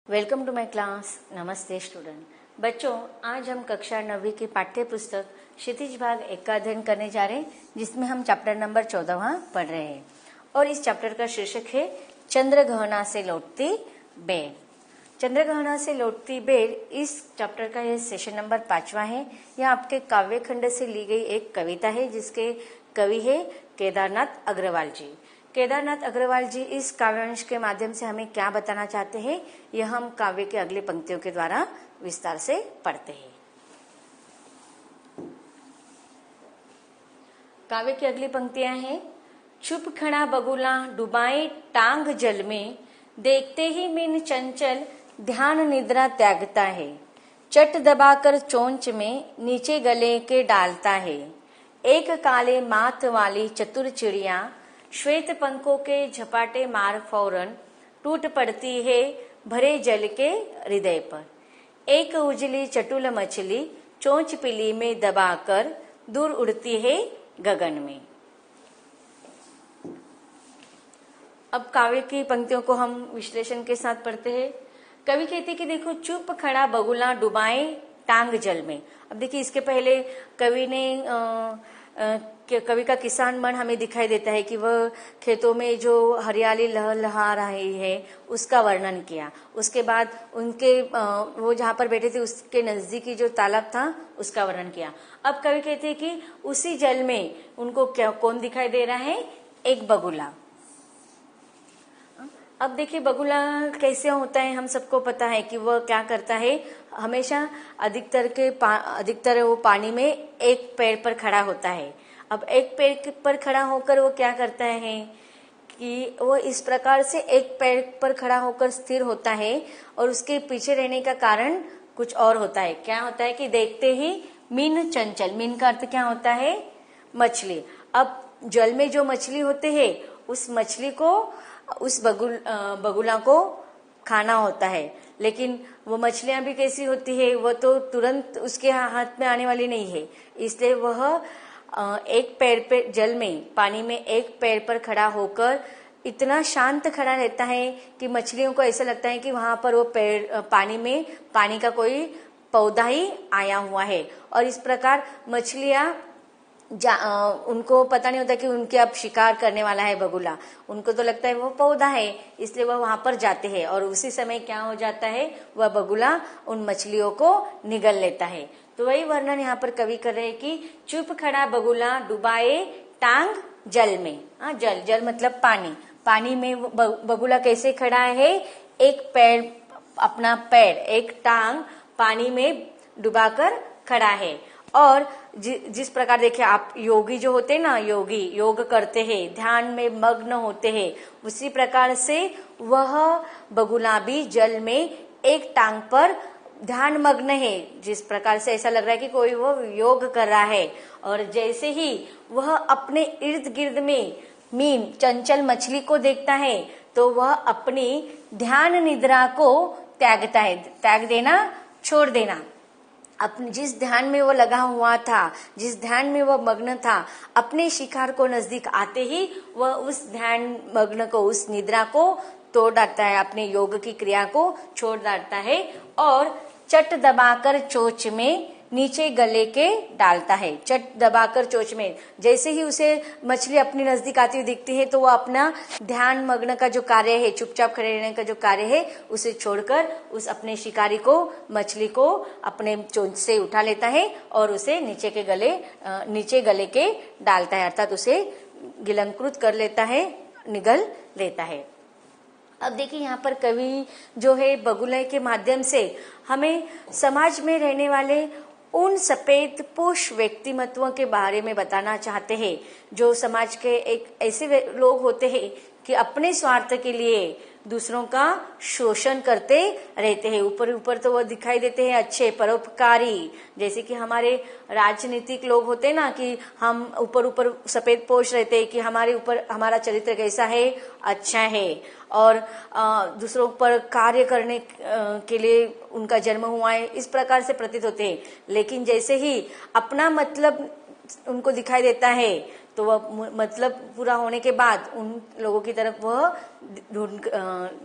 Welcome to my class. नमस्ते student. बच्चों, आज हम कक्षा 9वीं की पाठ्य पुस्तक क्षितिज भाग 1 का अध्ययन करने जा रहे हैं, जिसमें हम चैप्टर नंबर 14वां पढ़ रहे हैं। और इस चैप्टर का शीर्षक है चंद्रग्रहण से लौटती बेल। चंद्रग्रहण से लौटती बेल इस चैप्टर का यह सेशन नंबर 5वां है। यह आपके काव्य खंड से ली गई एक कविता है, जिसके कवि है केदारनाथ अग्रवाल जी। केदारनाथ अग्रवाल जी इस काव्यांश के माध्यम से हमें क्या बताना चाहते हैं, यह हम काव्य के अगले पंक्तियों के द्वारा विस्तार से पढ़ते हैं। काव्य की अगली पंक्तियां हैं। चुप खड़ा बगुला डुबाए टांग जल में, देखते ही मीन चंचल ध्यान निद्रा त्यागता है। चट दबाकर चोंच में नीचे गले के डालता है। एक काले माथ वाली चतुर चिड़िया श्वेत पंखों के झपाटे मार फौरन टूट पड़ती है भरे जल के हृदय पर। एक उजली चटुल मछली चोंच पिली में दबाकर दूर उड़ती है गगन में। अब काव्य की पंक्तियों को हम विश्लेषण के साथ पढ़ते हैं। कवि कहते कि देखो, चुप खड़ा बगुला डुबाए टांग जल में। अब देखिए, इसके पहले कवि ने कवि का किसान मन हमें दिखाई देता है कि वह खेतों में जो हरियाली लहलहा रही है उसका वर्णन किया। उसके बाद उनके वो जहाँ पर बैठे थे उसके नजदीकी जो तालाब था उसका वर्णन किया। अब कवि कहते हैं कि उसी जल में उनको कौन दिखाई दे रहा है? एक बगुला। अब देखिए, बगुला कैसे होता है, हम सबको पता है कि वह क्या करता है। हमेशा अधिकतर वो पानी में एक पैर पर खड़ा होता है। अब एक पैर पर खड़ा होकर वो क्या करता है कि वो इस प्रकार से एक पैर पर खड़ा होकर स्थिर होता है, और उसके पीछे रहने का कारण कुछ और होता है। क्या होता है कि देखते ही मीन चंचल, मीन का अर्थ क्या होता है? मछली। अब जल में जो मछली होते हैं उस मछली को उस बगुला को खाना होता है, लेकिन वो मछलियां भी कैसी होती है, वो तो तुरंत उसके हाथ में आने वाली नहीं है। इसलिए वह एक पैर पे जल में, पानी में एक पैर पर खड़ा होकर इतना शांत खड़ा रहता है कि मछलियों को ऐसा लगता है कि वहां पर वो पानी में पानी का कोई पौधा ही आया हुआ है। और इस प्रकार मछलियां उनको पता नहीं होता कि उनके अब शिकार करने वाला है बगुला। उनको तो लगता है वो पौधा है, इसलिए वह वहां पर जाते हैं। और उसी समय क्या हो जाता है, वह बगुला उन मछलियों को निगल लेता है। तो वही वर्णन यहाँ पर कवि कर रहे हैं कि चुप खड़ा बगुला डुबाए टांग जल में। जल मतलब पानी। पानी में बगुला कैसे खड़ा है? एक पैर, अपना पैर, एक टांग पानी में डुबाकर खड़ा है। और जिस प्रकार देखिए, आप योगी जो होते हैं ना, योगी योग करते हैं, ध्यान में मग्न होते हैं, उसी प्रकार से वह बगुला भी जल में एक टांग पर ध्यान मग्न है। जिस प्रकार से ऐसा लग रहा है कि कोई वो योग कर रहा है। और जैसे ही वह अपने इर्द गिर्द में मीन चंचल मछली को देखता है तो वह अपनी ध्यान निद्रा को त्यागता है। त्याग देना, छोड़ देना। अपने जिस ध्यान में वो लगा हुआ था, जिस ध्यान में वह मग्न था, अपने शिकार को नजदीक आते ही वह उस ध्यान मग्न को, उस निद्रा को तोड़ डालता है, अपने योग की क्रिया को छोड़ डालता है और चट दबाकर चोंच में नीचे गले के डालता है। चट दबाकर चोंच में, जैसे ही उसे मछली अपनी नजदीक आती हुई दिखती है तो वो अपना ध्यान मग्न का जो कार्य है, चुपचाप खड़े रहने का जो कार्य है, उसे छोड़कर उस अपने शिकारी को, मछली को अपने चोंच से उठा लेता है और उसे नीचे गले के डालता है, अर्थात उसे गिलंकृत कर लेता है, निगल लेता है। अब देखिए, यहाँ पर कवि जो है बगुले के माध्यम से हमें समाज में रहने वाले उन सफेद पोष व्यक्तिमत्वों के बारे में बताना चाहते हैं, जो समाज के एक ऐसे लोग होते हैं कि अपने स्वार्थ के लिए दूसरों का शोषण करते रहते हैं। ऊपर तो वो दिखाई देते हैं अच्छे परोपकारी, जैसे कि हमारे राजनीतिक लोग होते हैं ना, कि हम ऊपर सफेद पोष रहते हैं कि हमारे ऊपर हमारा चरित्र कैसा है, अच्छा है, और दूसरों पर कार्य करने के लिए उनका जन्म हुआ है, इस प्रकार से प्रतीत होते हैं। लेकिन जैसे ही अपना मतलब उनको दिखाई देता है तो वह मतलब पूरा होने के बाद उन लोगों की तरफ वह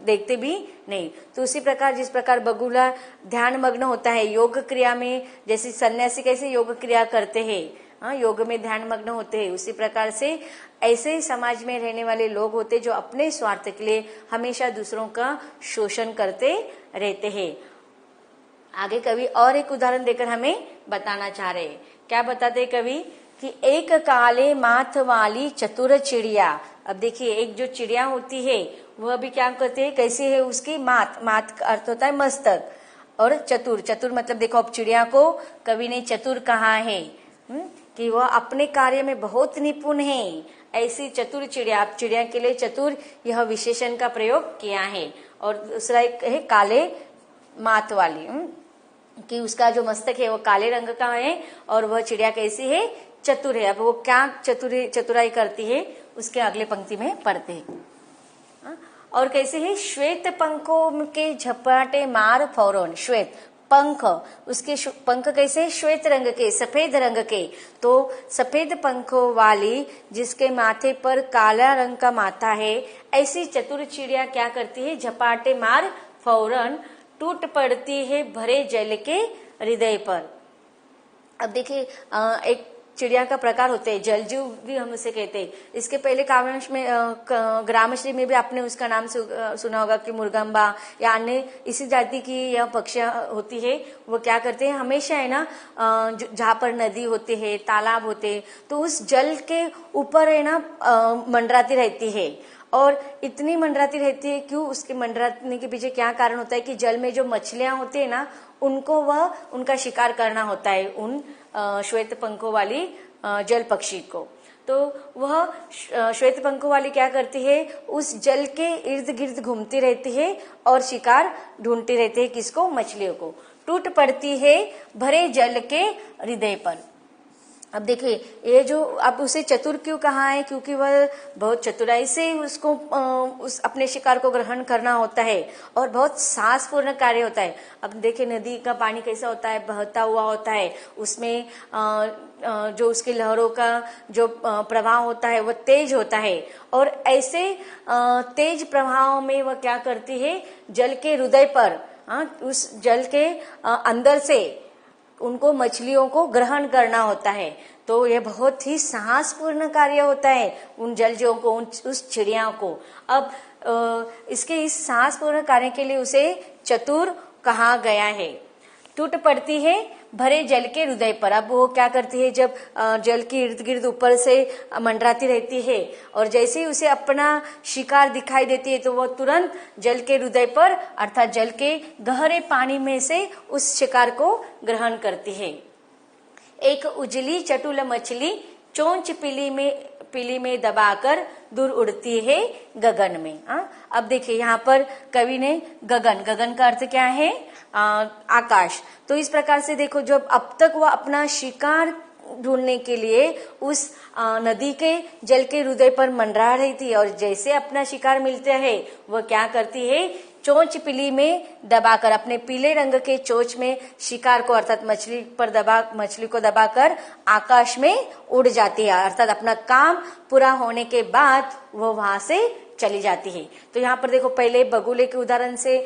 देखते भी नहीं। तो उसी प्रकार जिस प्रकार बगुला ध्यान मग्न होता है योग क्रिया में, जैसे सन्यासी कैसे योग क्रिया करते हैं, योग में ध्यान मग्न होते हैं, उसी प्रकार से ऐसे समाज में रहने वाले लोग होते जो अपने स्वार्थ के लिए हमेशा दूसरों का शोषण करते रहते हैं। आगे कवि और एक उदाहरण देकर हमें बताना चाह रहे हैं। क्या बताते कवि कि एक काले माथ वाली चतुर चिड़िया। अब देखिए एक जो चिड़िया होती है वह भी क्या करते हैं, कैसी है उसकी माथ, माथ का अर्थ होता है मस्तक, और चतुर, चतुर मतलब देखो अब चिड़िया को कवि ने चतुर कहा है कि वह अपने कार्य में बहुत निपुण है। ऐसी चतुर चिड़िया, आप चिड़िया के लिए चतुर यह विशेषण का प्रयोग किया है। और दूसरा एक है काले माथ वाली, कि उसका जो मस्तक है वो काले रंग का है और वह चिड़िया कैसी है, चतुर है। अब वो क्या चतुराई करती है उसके अगले पंक्ति में पढ़ते हैं। और कैसे है, श्वेत पंखों के झपाटे मार फौरन। श्वेत पंख, उसके पंख कैसे, श्वेत रंग के, सफेद रंग के। तो सफेद पंखों वाली जिसके माथे पर काला रंग का माथा है, ऐसी चतुर चिड़िया क्या करती है, झपाटे मार फौरन टूट पड़ती है भरे जल के हृदय पर। अब देखिए एक चिड़िया का प्रकार होते हैं, जलजीव भी हम उसे कहते हैं। इसके पहले काव्यांश में ग्रामश्री में भी आपने उसका नाम सुना होगा कि मुर्गम्बा या अन्य इसी जाति की यह पक्षियां होती है। वो क्या करते हैं, हमेशा है ना जहाँ पर नदी होती है, तालाब होते हैं, तो उस जल के ऊपर है ना मंडराती रहती है। और इतनी मंडराती रहती है, क्यों, उसके मंडराने के पीछे क्या कारण होता है कि जल में जो मछलियां होती है ना, उनको वह उनका शिकार करना होता है, उन श्वेत पंखों वाली जल पक्षी को। तो वह श्वेत पंखों वाली क्या करती है, उस जल के इर्द गिर्द घूमती रहती है और शिकार ढूंढती रहती है, किसको, मछलियों को। टूट पड़ती है भरे जल के हृदय पर। अब देखिए ये जो, अब उसे चतुर क्यों कहा है, क्योंकि वह बहुत चतुराई से उसको उस अपने शिकार को ग्रहण करना होता है और बहुत साहसपूर्ण कार्य होता है। अब देखिए नदी का पानी कैसा होता है, बहता हुआ होता है, उसमें जो उसकी लहरों का जो प्रवाह होता है वह तेज होता है। और ऐसे तेज प्रवाह में वह क्या करती है, जल के हृदय पर, उस जल के अंदर से उनको मछलियों को ग्रहण करना होता है। तो यह बहुत ही साहसपूर्ण कार्य होता है उन जलजीवों को, उस चिड़िया को। अब इसके इस साहसपूर्ण कार्य के लिए उसे चतुर कहा गया है। टूट पड़ती है भरे जल के हृदय पर। अब वो क्या करती है, जब जल की इर्द गिर्द ऊपर से मंडराती रहती है और जैसे ही उसे अपना शिकार दिखाई देती है तो वो तुरंत जल के हृदय पर अर्थात जल के गहरे पानी में से उस शिकार को ग्रहण करती है। एक उजली चटुल मछली चोंच पीली में दबाकर दूर उड़ती है गगन में। अब देखिए यहाँ पर कवि ने गगन का अर्थ क्या है, आकाश। तो इस प्रकार से देखो, जब अब तक वह अपना शिकार ढूंढने के लिए उस नदी के जल के हृदय पर मंडरा रही थी और जैसे अपना शिकार मिलता है वह क्या करती है, चोंच पीली में दबाकर, अपने पीले रंग के चोंच में शिकार को अर्थात मछली को दबाकर आकाश में उड़ जाती है। अर्थात अपना काम पूरा होने के बाद वो वहां से चली जाती है। तो यहाँ पर देखो, पहले बगुले के उदाहरण से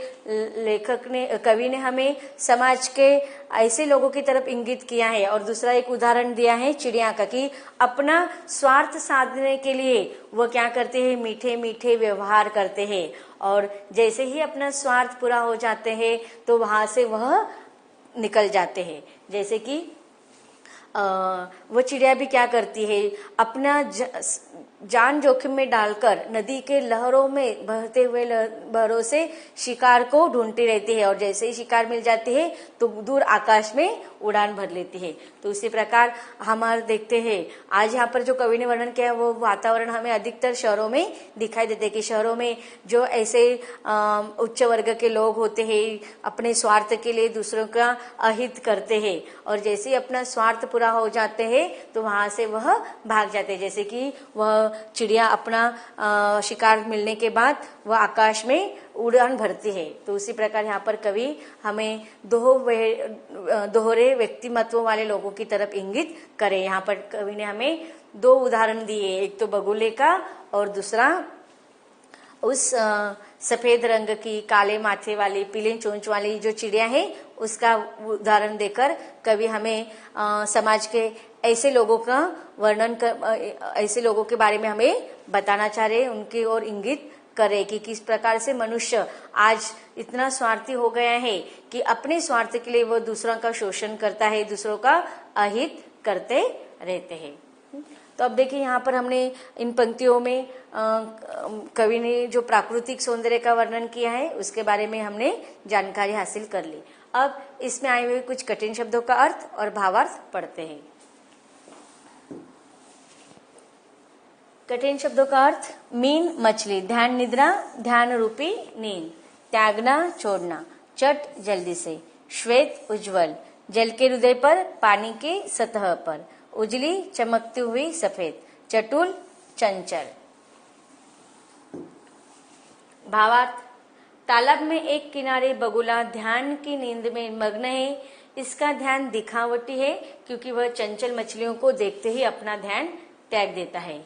कवि ने हमें समाज के ऐसे लोगों की तरफ इंगित किया है और दूसरा एक उदाहरण दिया है चिड़िया का, कि अपना स्वार्थ साधने के लिए वह क्या करते हैं, मीठे मीठे व्यवहार करते हैं और जैसे ही अपना स्वार्थ पूरा हो जाते हैं तो वहां से वह निकल जाते हैं। जैसे कि वो चिड़िया भी क्या करती है, अपना जान जोखिम में डालकर नदी के लहरों में बहते हुए लहरों से शिकार को ढूंढती रहती है और जैसे ही शिकार मिल जाती है तो दूर आकाश में उड़ान भर लेती है। तो उसी प्रकार हमारे देखते हैं आज यहाँ पर जो कवि ने वर्णन किया वो वातावरण हमें अधिकतर शहरों में दिखाई देते हैं कि शहरों में जो ऐसे उच्च वर्ग के लोग होते हैं अपने स्वार्थ के लिए दूसरों का अहित करते हैं और जैसे ही अपना स्वार्थ पूरा हो जाते हैं तो वहां से वह भाग जाते हैं। जैसे कि वह चिड़िया अपना शिकार मिलने के बाद वह आकाश में उड़ान भरती है। तो उसी प्रकार यहाँ पर कवि हमें दोहरे व्यक्तिमत्व वाले लोगों की तरफ इंगित करे। यहाँ पर कवि ने हमें दो उदाहरण दिए, एक तो बगुले का और दूसरा उस सफेद रंग की काले माथे वाली पीले चोंच वाली जो चिड़िया है उसका उदाहरण देकर कवि हमें समाज के ऐसे लोगों का वर्णन कर, ऐसे लोगों के बारे में हमें बताना चाह रहे, उनकी ओर इंगित करे कि किस प्रकार से मनुष्य आज इतना स्वार्थी हो गया है कि अपने स्वार्थ के लिए वो दूसरों का शोषण करता है, दूसरों का अहित करते रहते हैं। तो अब देखिए यहाँ पर हमने इन पंक्तियों में कवि ने जो प्राकृतिक सौंदर्य का वर्णन किया है उसके बारे में हमने जानकारी हासिल कर ली। अब इसमें आए हुए कुछ कठिन शब्दों का अर्थ और भावार्थ पढ़ते हैं। कठिन शब्दों का अर्थ, मीन मछली, ध्यान निद्रा ध्यान रूपी नींद, त्यागना छोड़ना, चट जल्दी से, श्वेत उज्जवल, जल के हृदय पर पानी की सतह पर, उजली चमकती हुई सफेद, चटुल चंचल। भावार्थ, तालाब में एक किनारे बगुला ध्यान की नींद में मग्न है। इसका ध्यान दिखावटी है क्योंकि वह चंचल मछलियों को देखते ही अपना ध्यान त्याग देता है।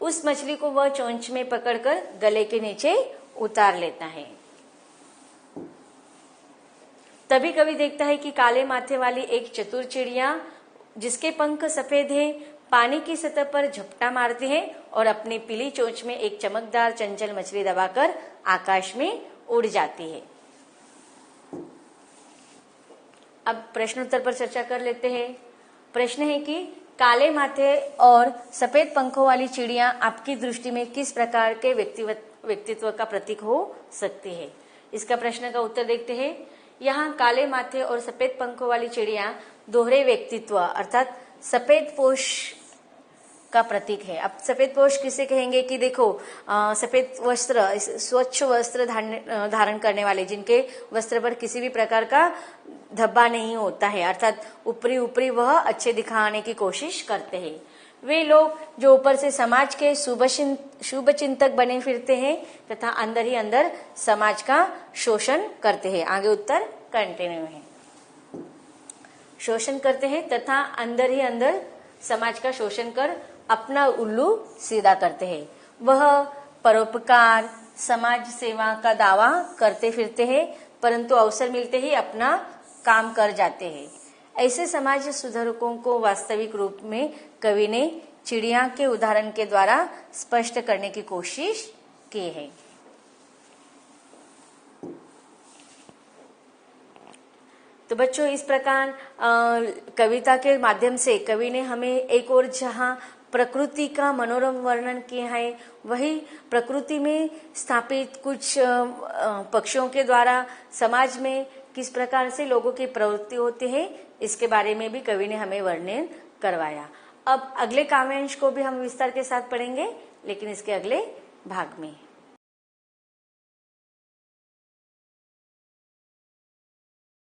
उस मछली को वह चोंच में पकड़कर गले के नीचे उतार लेता है। तभी कवि देखता है कि काले माथे वाली एक चतुर चिड़िया जिसके पंख सफेद है पानी की सतह पर झपटा मारती है और अपनी पीली चोंच में एक चमकदार चंचल मछली दबाकर आकाश में उड़ जाती है। अब प्रश्नोत्तर पर चर्चा कर लेते हैं। प्रश्न है कि काले माथे और सफेद पंखों वाली चिड़िया आपकी दृष्टि में किस प्रकार के व्यक्तित्व का प्रतीक हो सकती है। इसका प्रश्न का उत्तर देखते हैं। यहाँ काले माथे और सफेद पंखों वाली चिड़िया दोहरे व्यक्तित्व अर्थात सफेद पोष का प्रतीक है। अब सफेद पोष किसे कहेंगे कि देखो सफेद वस्त्र, स्वच्छ वस्त्र धारण करने वाले, जिनके वस्त्र पर किसी भी प्रकार का धब्बा नहीं होता है, अर्थात ऊपरी वह अच्छे दिखाने की कोशिश करते हैं। वे लोग जो ऊपर से समाज के शुभ चिंतक बने फिरते हैं तथा अंदर ही अंदर समाज का शोषण करते हैं। आगे उत्तर कंटिन्यू है। शोषण करते हैं तथा अंदर ही अंदर समाज का शोषण कर अपना उल्लू सीधा करते हैं। वह परोपकार, समाज सेवा का दावा करते फिरते हैं परंतु अवसर मिलते ही अपना काम कर जाते हैं। ऐसे समाज सुधारकों को वास्तविक रूप में कवि ने चिड़िया के उदाहरण के द्वारा स्पष्ट करने की कोशिश की है। तो बच्चों, इस प्रकार कविता के माध्यम से कवि ने हमें एक और जहां प्रकृति का मनोरम वर्णन किया है, वही प्रकृति में स्थापित कुछ पक्षियों के द्वारा समाज में किस प्रकार से लोगों की प्रवृत्ति होती है, इसके बारे में भी कवि ने हमें वर्णन करवाया। अब अगले काव्यांश को भी हम विस्तार के साथ पढ़ेंगे, लेकिन इसके अगले भाग में।